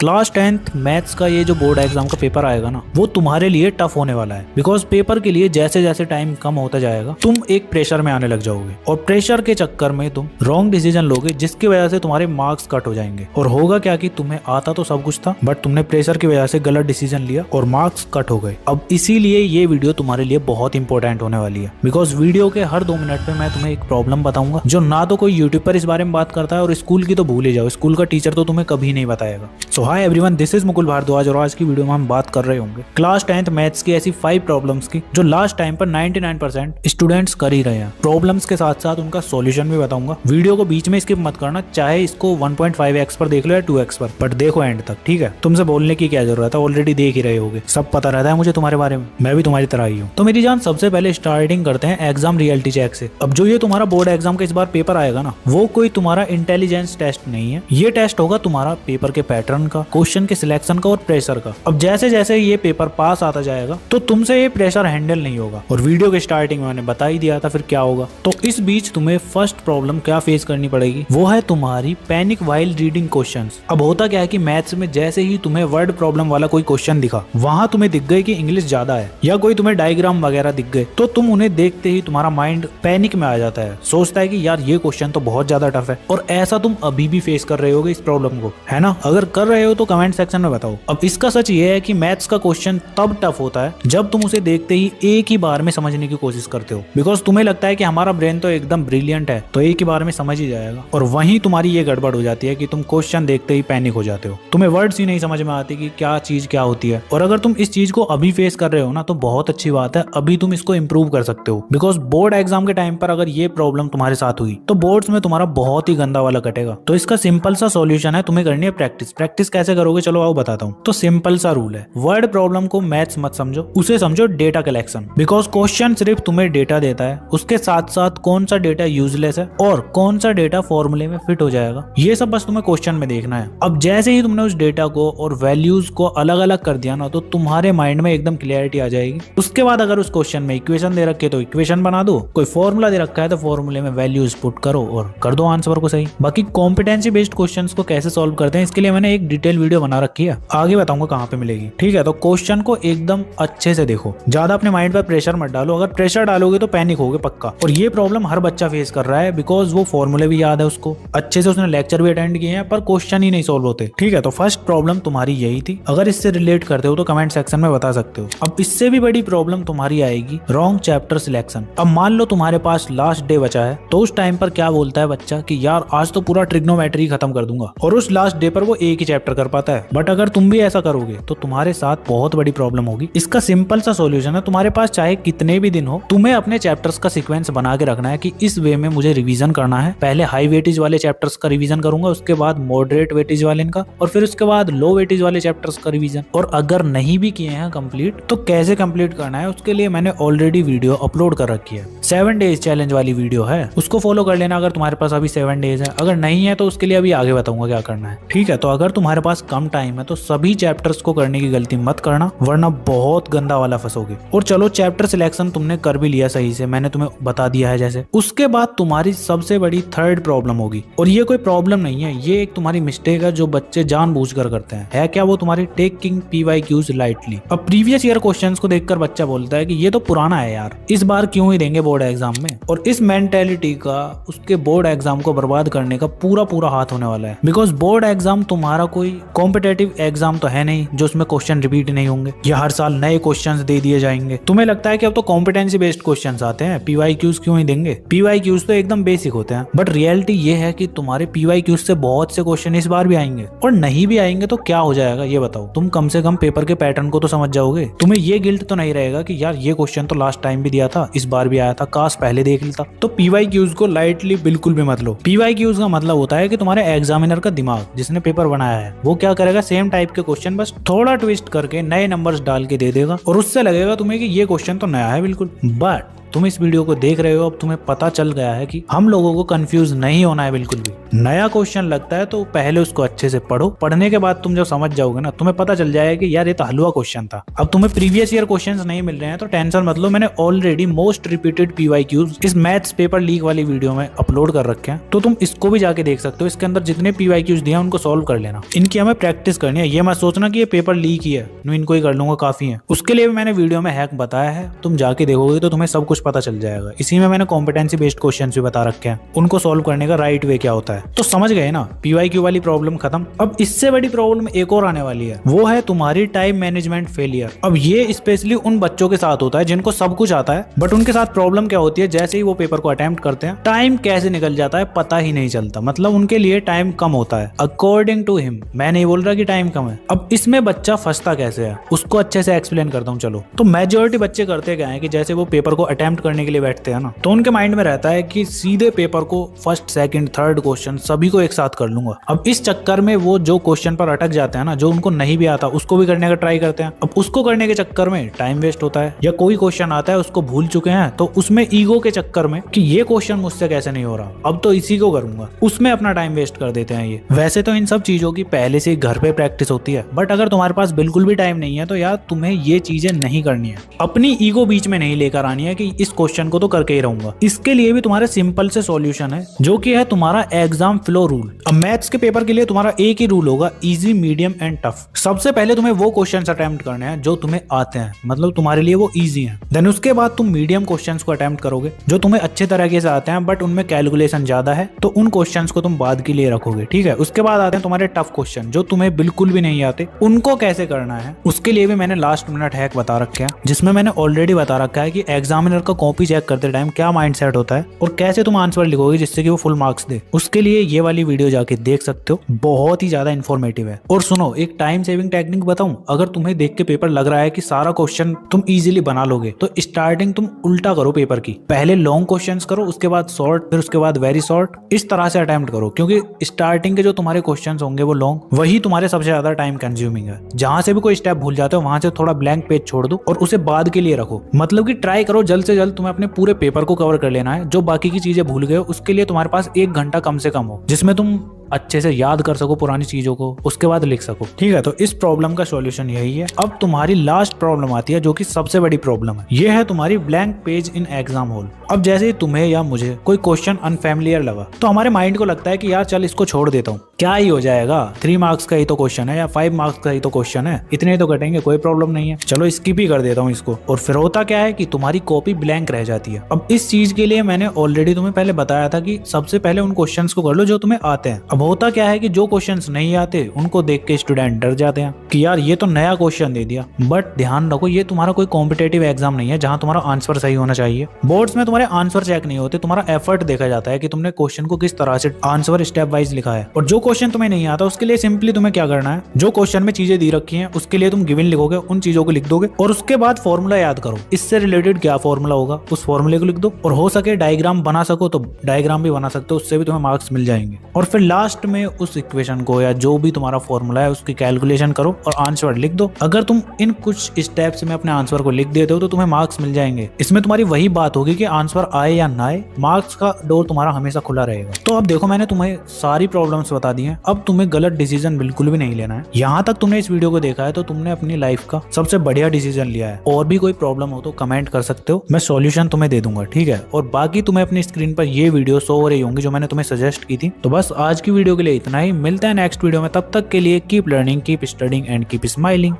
Class 10th maths का ये जो बोर्ड एग्जाम का पेपर आएगा ना, वो तुम्हारे लिए टफ होने वाला है। बिकॉज पेपर के लिए जैसे जैसे टाइम कम होता जाएगा तुम एक प्रेशर में आने लग जाओगे, और प्रेशर के चक्कर में तुम रॉन्ग डिसीजन लोगे, जिसकी वजह से तुम्हारे मार्क्स कट हो जाएंगे। और होगा क्या कि तुम्हें आता तो सब कुछ था, बट तुमने प्रेशर की वजह से गलत डिसीजन लिया और मार्क्स कट हो गए। अब इसीलिए ये वीडियो तुम्हारे लिए बहुत इंपॉर्टेंट होने वाली है। बिकॉज वीडियो के हर 2 मिनट पे मैं तुम्हें एक प्रॉब्लम बताऊंगा जो ना तो कोई यूट्यूब पर इस बारे में बात करता है, और स्कूल की तो भूल ही जाओ, स्कूल का टीचर तो तुम्हें कभी नहीं बताएगा। So hi everyone, this is Mukul Bhardwaj, और आज की वीडियो में हम बात कर रहे होंगे क्लास 10th मैथ्स की ऐसी 5 प्रॉब्लम्स की जो लास्ट टाइम पर 99% स्टूडेंट्स कर ही रहे हैं। प्रॉब्लम्स के साथ साथ उनका सॉल्यूशन भी बताऊंगा। वीडियो को बीच में स्किप मत करना, चाहे इसको 1.5x पर देख लो या 2x पर, बट देखो एंड तक, ठीक है। तुमसे बोलने की क्या जरूरत है, ऑलरेडी देख ही रहे होगे, सब पता रहता है मुझे तुम्हारे बारे में, मैं भी तुम्हारी तरह ही हूँ। तो मेरी जान, सबसे पहले स्टार्टिंग करते हैं एग्जाम रियलिटी चेक से। अब जो ये तुम्हारा बोर्ड एग्जाम का इस बार पेपर आएगा ना, वो कोई तुम्हारा इंटेलिजेंस टेस्ट नहीं है। ये टेस्ट होगा तुम्हारा पेपर के पैटर्न का, क्वेश्चन के सिलेक्शन का और प्रेशर का। अब जैसे जैसे ये पेपर पास आता जाएगा तो तुमसे ये प्रेशर हैंडल नहीं होगा, और वीडियो के स्टार्टिंग में मैंने बता ही दिया था फिर क्या होगा। तो इस बीच तुम्हें फर्स्ट प्रॉब्लम क्या फेस करनी पड़ेगी, वो है तुम्हारी पैनिक व्हाइल रीडिंग क्वेश्चंस। अब होता क्या है कि मैथ्स में जैसे ही तुम्हें वर्ड प्रॉब्लम वाला कोई क्वेश्चन दिखा, वहां तुम्हें दिख गई कि इंग्लिश ज्यादा है, या कोई तुम्हें डायग्राम वगैरह दिख गए, तो तुम उन्हें देखते ही तुम्हारा माइंड पैनिक में आ जाता है, सोचता है कि यार ये क्वेश्चन तो बहुत ज्यादा टफ है। और ऐसा तुम अभी भी फेस कर रहे होगे इस प्रॉब्लम को, है ना? अगर कर रहे हो तो कमेंट सेक्शन में बताओ। अब इसका सच ये है कि मैथ्स का क्वेश्चन तब टफ होता है जब तुम उसे देखते ही एक ही बार में समझने की कोशिश करते हो। बिकॉज तुम्हें लगता है कि हमारा ब्रेन तो एकदम ब्रिलियंट है, तो एक ही बार में समझ ही जाएगा, और वहीं तुम्हारी ये गड़बड़ हो जाती है कि तुम क्वेश्चन देखते ही पैनिक हो जाते हो। तुम्हें वर्ड्स ही नहीं समझ में आती कि क्या चीज क्या होती है। और अगर तुम इस चीज को अभी फेस कर रहे हो ना, तो बहुत अच्छी बात है, अभी तुम इसको इंप्रूव कर सकते हो। बिकॉज बोर्ड एग्जाम के टाइम पर अगर ये प्रॉब्लम तुम्हारे साथ हुई तो बोर्ड्स में तुम्हारा बहुत ही गंदा वाला कटेगा। तो इसका सिंपल सा सॉल्यूशन है, तुम्हें करनी है प्रैक्टिस। प्रैक्टिस कैसे करोगे, चलो आओ बताता हूँ। तो सिंपल सा रूल है, वर्ड प्रॉब्लम को मैथ्स मत समझो, उसे समझो डेटा कलेक्शन। बिकॉज क्वेश्चन सिर्फ तुम्हें डेटा देता है, उसके साथ साथ कौन सा डेटा यूजलेस है और कौन सा डेटा फॉर्मूले में फिट हो जाएगा, ये सब बस तुम्हें क्वेश्चन में देखना है। अब जैसे ही तुमने उस डेटा को और वैल्यूज को अलग अलग कर दिया ना, तो तुम्हारे माइंड में एकदम क्लियरिटी आ जाएगी। उसके बाद अगर उस क्वेश्चन में इक्वेशन दे रखे तो इक्वेशन बना दो, कोई फॉर्मूला दे रखा है तो फॉर्मूले में वैल्यूज पुट करो और कर दो आंसर को सही। बाकी कॉम्पिटेंसी बेस्ड क्वेश्चंस को कैसे सॉल्व करते हैं, इसके लिए मैंने एक डिटेल वीडियो बना रखी है, आगे बताऊंगा कहाँ पे मिलेगी, ठीक है। तो क्वेश्चन को एकदम अच्छे से देखो, ज्यादा अपने माइंड पर प्रेशर मत डालो। अगर प्रेशर डालोगे तो पैनिक होगे पक्का। और ये प्रॉब्लम हर बच्चा फेस कर रहा है, बिकॉज वो फॉर्मूले भी याद है उसको, अच्छे से उसने लेक्चर भी अटेंड किए हैं, पर क्वेश्चन ही नहीं सॉल्व होते, ठीक है। तो फर्स्ट प्रॉब्लम तुम्हारी यही थी। अगर इससे रिलेट करते हो तो कमेंट सेक्शन में बता सकते हो। अब इससे भी बड़ी प्रॉब्लम तुम्हारी आएगी रॉन्ग चैप्टर सिलेक्शन। अब मान लो तुम्हारे पास लास्ट डे बचा है, तो उस टाइम पर क्या बोलता है बच्चा कि यार आज तो पूरा ट्रिग्नोमेट्री खत्म कर दूंगा, और उस लास्ट डे पर वो एक ही चैप्टर कर पाता है। बट अगर तुम भी ऐसा करोगे तो तुम्हारे साथ बहुत बड़ी प्रॉब्लम होगी। इसका सिंपल सा सॉल्यूशन है, तुम्हारे पास चाहे कितने भी दिन हो, तुम्हें अपने चैप्टर्स का सीक्वेंस बना के रखना है कि इस वे में मुझे रिवीजन करना है। पहले हाई वेटेज वाले चैप्टर्स का रिवीजन करूंगा, उसके बाद मॉडरेट वेटेज वाले का, और फिर उसके बाद लो वेटेज वाले चैप्टर्स का रिवीजन। और अगर नहीं भी किए हैं कंप्लीट, तो कैसे कंप्लीट करना है उसके लिए मैंने ऑलरेडी वीडियो अपलोड कर रखी है। 7 डेज चैलेंज वाली वीडियो है, उसको फॉलो कर लेना अगर तुम्हारे पास अभी 7 डेज है। अगर नहीं है तो उसके लिए अभी आगे बताऊंगा क्या करना है, ठीक है। तो अगर तुम्हारे पास कम टाइम है तो सभी चैप्टर्स को करने की गलती मत करना, वरना बहुत गंदा वाला फंसोगे। और चलो चैप्टर सिलेक्शन तुमने कर भी लिया सही से, मैंने तुम्हें बता दिया है जैसे। उसके बाद तुम्हारी सबसे बड़ी थर्ड प्रॉब्लम होगी, और ये कोई प्रॉब्लम नहीं है, ये एक तुम्हारी मिस्टेक है जो बच्चे जानबूझकर करते हैं। है क्या वो? तुम्हारी टेकिंग PYQs लाइटली। अब प्रीवियस ईयर क्वेश्चंस को देखकर बच्चा बोलता है कि ये तो पुराना है यार, इस बार क्यों ही देंगे बोर्ड एग्जाम में। और इस मेंटेलिटी का उसके बोर्ड एग्जाम को बर्बाद करने का पूरा हाथ होने वाला है। बिकॉज बोर्ड एग्जाम तुम्हारा कोई कॉम्पिटेटिव एग्जाम तो है नहीं जो उसमें क्वेश्चन रिपीट नहीं होंगे, या हर साल नए क्वेश्चंस दे दिए जाएंगे। तुम्हें लगता है कि अब तो कॉम्पिटेंसी बेस्ड क्वेश्चंस आते हैं, PYQs क्यों ही देंगे? PYQs तो एकदम बेसिक होते हैं, बट रियलिटी ये है कि तुम्हारे PYQs से बहुत से क्वेश्चन इस बार भी आएंगे, और नहीं भी आएंगे तो क्या हो जाएगा ये बताओ। तुम कम से कम पेपर के पैटर्न को तो समझ जाओगे। तुम्हें ये गिल्ट तो नहीं रहेगा कि यार ये क्वेश्चन तो लास्ट टाइम भी दिया था, इस बार भी आया था, काश पहले देख लेता। तो PYQs को लाइटली बिल्कुल भी मत लो। PYQs का मतलब होता है कि तुम्हारे एग्जामिनर का दिमाग, जिसने पेपर बनाया है, वो क्या करेगा, सेम टाइप के क्वेश्चन बस थोड़ा ट्विस्ट करके नए नंबर्स डाल के दे देगा, और उससे लगेगा तुम्हें कि ये क्वेश्चन तो नया है बिल्कुल। बट तुम इस वीडियो को देख रहे हो, अब तुम्हें पता चल गया है कि हम लोगों को कंफ्यूज नहीं होना है बिल्कुल भी। नया क्वेश्चन लगता है तो पहले उसको अच्छे से पढ़ो, पढ़ने के बाद तुम जब समझ जाओगे ना, तुम्हें पता चल जाएगा कि यार ये तो हलवा क्वेश्चन था। अब तुम्हें प्रीवियस ईयर क्वेश्चंस नहीं मिल रहे हैं तो टेंशन मत लो, मैंने ऑलरेडी मोस्ट रिपीटेड पीवाईक्यूज इस मैथ्स पेपर लीक वाली वीडियो में अपलोड कर रखे हैं, तो तुम इसको भी जाके देख सकते हो। इसके अंदर जितने पीवाईक्यूज दिए उनको सॉल्व कर लेना, इनकी हमें प्रैक्टिस करनी है। ये मत सोचना कि ये पेपर लीक ही है, मैं इनको ही कर लूंगा काफी है। उसके लिए भी मैंने वीडियो में हैक बताया है, तुम जाके देखोगे तो तुम्हें सब कुछ पता चल जाएगा। इसी में मैंने कॉम्पिटेंसी बेस्ड क्वेश्चन भी बता रखे हैं, उनको सॉल्व करने का राइट वे क्या होता है। तो समझ गए ना, पीवाईक्यू वाली प्रॉब्लम खत्म। अब इससे बड़ी प्रॉब्लम एक और आने वाली है, वो है तुम्हारी टाइम मैनेजमेंट फेलियर। अब ये स्पेशली उन बच्चों के साथ होता है जिनको सब कुछ आता है, बट उनके साथ प्रॉब्लम क्या होती है, जैसे ही वो पेपर को अटेम्प्ट करते हैं टाइम कैसे निकल जाता है पता ही नहीं चलता। मतलब उनके लिए टाइम कम होता है अकॉर्डिंग टू हिम। मैं नहीं बोल रहा कि टाइम कम है। अब इसमें बच्चा फंसता कैसे है उसको अच्छे से एक्सप्लेन करता हूँ। चलो, तो मेजोरिटी बच्चे करते क्या है कि जैसे वो पेपर को अटेम्प्ट करने के लिए बैठते हैं ना, तो उनके माइंड में रहता है कि सीधे पेपर को फर्स्ट सेकंड थर्ड क्वेश्चन सभी को एक साथ कर लूंगा। अब इस चक्कर में वो जो क्वेश्चन पर अटक जाते हैं ना, जो उनको नहीं भी आता उसको भी करने का ट्राई करते हैं। अब उसको करने के चक्कर में टाइम वेस्ट होता है, या कोई क्वेश्चन आता है उसको भूल चुके हैं तो उसमें ईगो के चक्कर में कि ये क्वेश्चन मुझसे कैसे नहीं हो रहा, अब तो इसी को करूंगा, उसमें अपना टाइम वेस्ट कर देते हैं ये। वैसे तो इन सब चीजों की पहले से घर पे प्रैक्टिस होती है, बट अगर तुम्हारे पास बिल्कुल भी टाइम नहीं है तो यार तुम्हें ये चीजें नहीं करनी है। अपनी ईगो बीच में नहीं लेकर आनी है कि इस क्वेश्चन को तो करके ही रहूंगा। इसके लिए भी तुम्हारे सिंपल से सॉल्यूशन है, जो कि है तुम्हारा एग्जाम फ्लो रूल। अब मैथ्स के पेपर के लिए तुम्हारा एक ही रूल होगा, इजी मीडियम एंड टफ। सबसे पहले तुम्हें वो क्वेश्चंस अटेम्प्ट करने हैं जो तुम्हें आते हैं, मतलब तुम्हारे लिए वो इजी हैं। देन उसके बाद तुम मीडियम क्वेश्चंस को अटेम्प्ट करोगे जो तुम्हें अच्छे तरीके से आते हैं बट उनमें कैलकुलेशन ज्यादा है, तो उन क्वेश्चंस को तुम बाद के लिए रखोगे, ठीक है। उसके बाद आते हैं तुम्हारे टफ क्वेश्चन जो तुम्हें बिल्कुल भी नहीं आते, उनको कैसे करना है। उसके लिए भी मैंने लास्ट मिनट हैक बता रखे हैं, जिसमें मैंने ऑलरेडी बता रखा है कि एग्जामिनर का कॉपी चेक करते टाइम क्या माइंडसेट होता है और कैसे तुम आंसर लिखोगे जिससे कि वो फुल मार्क्स दे। उसके लिए ये वाली वीडियो जाके देख सकते हो, बहुत ही ज्यादा इन्फॉर्मेटिव है। और सुनो, एक टाइम सेविंग टेक्निक बताऊं, अगर तुम्हें देख के पेपर लग रहा है कि सारा क्वेश्चन तुम इजीली बना लोगे तो स्टार्टिंग तुम उल्टा करो पेपर की, पहले लॉन्ग क्वेश्चंस करो, उसके बाद शॉर्ट, फिर उसके बाद वेरी शॉर्ट, इस तरह से अटेम्प्ट करो। क्योंकि स्टार्टिंग के जो तुम्हारे क्वेश्चंस होंगे वो लॉन्ग, वही तुम्हारे सबसे ज्यादा टाइम कंज्यूमिंग है। जहां से भी कोई स्टेप भूल जाते हो वहां से थोड़ा ब्लैंक पेज छोड़ दो और उसे बाद के लिए रखो। मतलब कि ट्राई करो जल्द से जल्द तुम्हें अपने पूरे पेपर को कवर कर लेना है। जो बाकी की चीजें भूल गए हो उसके लिए तुम्हारे पास 1 घंटा कम से कम हो, जिसमें तुम अच्छे से याद कर सको पुरानी चीजों को, उसके बाद लिख सको, ठीक है। तो इस प्रॉब्लम का सॉल्यूशन यही है। अब तुम्हारी लास्ट प्रॉब्लम आती है जो कि सबसे बड़ी प्रॉब्लम है, ये है तुम्हारी blank page in exam hall. अब जैसे ही तुम्हें या मुझे कोई क्वेश्चन अनफैमिलियर लगा तो हमारे माइंड को लगता है कि यार चल इसको छोड़ देता हूँ, क्या ही हो जाएगा, 3 मार्क्स का ही तो क्वेश्चन है या 5 मार्क्स का ही तो क्वेश्चन है, इतने ही तो कटेंगे, कोई प्रॉब्लम नहीं है, चलो स्किप ही कर देता हूँ इसको। और फिर होता क्या है कि तुम्हारी कॉपी ब्लैंक रह जाती है। अब इस चीज के लिए मैंने ऑलरेडी तुम्हें पहले बताया था कि सबसे पहले उन क्वेश्चंस को कर लो जो तुम्हें आते हैं। अब होता क्या है कि जो क्वेश्चंस नहीं आते उनको देख के स्टूडेंट डर जाते हैं कि यार ये तो नया क्वेश्चन दे दिया। बट ध्यान रखो, ये तुम्हारा कोई कॉम्पिटेटिव एग्जाम नहीं है जहां तुम्हारा आंसर सही होना चाहिए। बोर्ड्स में तुम्हारे आंसर चेक नहीं होते, तुम्हारा एफर्ट देखा जाता है कि तुमने क्वेश्चन को किस तरह से आंसर स्टेप वाइज लिखा है। और जो क्वेश्चन तुम्हें नहीं आता उसके लिए सिंपली तुम्हें क्या करना है, जो क्वेश्चन में चीजें दी रखी हैं उसके लिए तुम गिवन लिखोगे, उन चीजों को लिख दोगे और उसके बाद फॉर्मूला याद करो, इससे रिलेटेड क्या फॉर्मूला होगा उस फॉर्मूले को लिख दो। और हो सके डायग्राम बना सको तो डायग्राम भी बना सकते हो, उससे भी तुम्हें मार्क्स मिल जाएंगे। और फिर लास्ट में उस इक्वेशन को या जो भी तुम्हारा फॉर्मूला है उसकी कैलकुलेशन करो और आंसर लिख दो। अगर तुम इन कुछ स्टेप्स में अपने आंसर को लिख देते हो तो तुम्हें मार्क्स मिल जाएंगे। इसमें तुम्हारी वही बात होगी कि आंसर आए या ना आए, मार्क्स का डोर तुम्हारा हमेशा खुला रहेगा। तो अब देखो, मैंने तुम्हें सारी प्रॉब्लम्स बता दी हैं, अब तुम्हें गलत डिसीजन बिल्कुल भी नहीं लेना है। यहाँ तक तुमने इस वीडियो को देखा है तो तुमने अपनी लाइफ का सबसे बढ़िया डिसीजन लिया है। और भी कोई प्रॉब्लम हो तो कमेंट कर सकते हो, मैं सॉल्यूशन तुम्हें दे दूंगा, ठीक है। और बाकी तुम्हें अपनी स्क्रीन पर ये वीडियो शो हो रही होंगी जो मैंने तुम्हें सजेस्ट की थी। तो बस आज की वीडियो के लिए इतना ही, मिलता है नेक्स्ट वीडियो में, तब तक के लिए keep learning, keep studying and keep smiling.